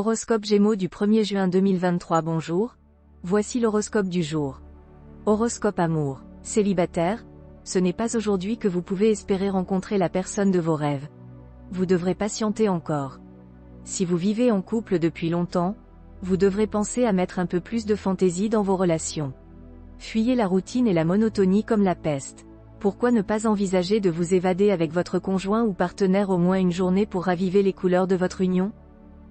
Horoscope Gémeaux du 1er juin 2023. Bonjour, voici l'horoscope du jour. Horoscope amour. Célibataire, ce n'est pas aujourd'hui que vous pouvez espérer rencontrer la personne de vos rêves. Vous devrez patienter encore. Si vous vivez en couple depuis longtemps, vous devrez penser à mettre un peu plus de fantaisie dans vos relations. Fuyez la routine et la monotonie comme la peste. Pourquoi ne pas envisager de vous évader avec votre conjoint ou partenaire au moins une journée pour raviver les couleurs de votre union ?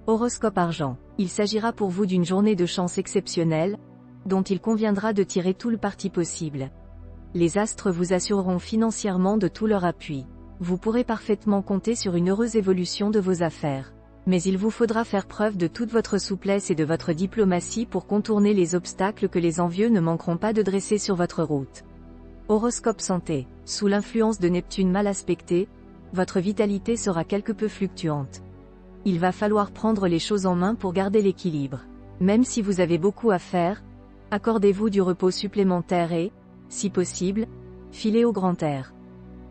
Horoscope argent. Il s'agira pour vous d'une journée de chance exceptionnelle, dont il conviendra de tirer tout le parti possible. Les astres vous assureront financièrement de tout leur appui. Vous pourrez parfaitement compter sur une heureuse évolution de vos affaires. Mais il vous faudra faire preuve de toute votre souplesse et de votre diplomatie pour contourner les obstacles que les envieux ne manqueront pas de dresser sur votre route. Horoscope santé. Sous l'influence de Neptune mal aspectée, votre vitalité sera quelque peu fluctuante. Il va falloir prendre les choses en main pour garder l'équilibre. Même si vous avez beaucoup à faire, accordez-vous du repos supplémentaire et, si possible, filez au grand air.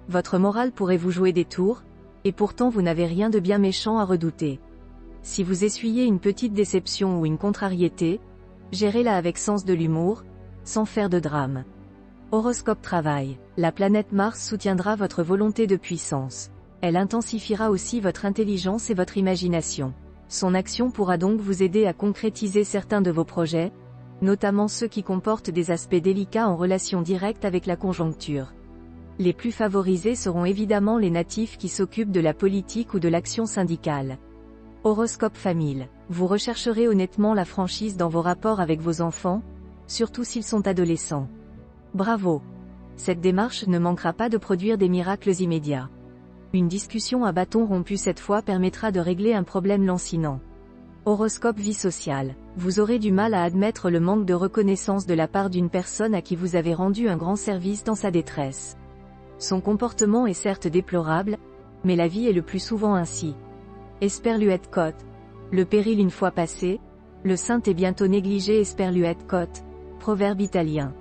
Votre morale pourrait vous jouer des tours, et pourtant vous n'avez rien de bien méchant à redouter. Si vous essuyez une petite déception ou une contrariété, gérez-la avec sens de l'humour, sans faire de drame. Horoscope travail. La planète Mars soutiendra votre volonté de puissance. Elle intensifiera aussi votre intelligence et votre imagination. Son action pourra donc vous aider à concrétiser certains de vos projets, notamment ceux qui comportent des aspects délicats en relation directe avec la conjoncture. Les plus favorisés seront évidemment les natifs qui s'occupent de la politique ou de l'action syndicale. Horoscope famille. Vous rechercherez honnêtement la franchise dans vos rapports avec vos enfants, surtout s'ils sont adolescents. Bravo! Cette démarche ne manquera pas de produire des miracles immédiats. Une discussion à bâton rompu cette fois permettra de régler un problème lancinant. Horoscope vie sociale. Vous aurez du mal à admettre le manque de reconnaissance de la part d'une personne à qui vous avez rendu un grand service dans sa détresse. Son comportement est certes déplorable, mais la vie est le plus souvent ainsi. Esperluette cote. Le péril une fois passé, le saint est bientôt négligé. Esperluette cote. Proverbe italien.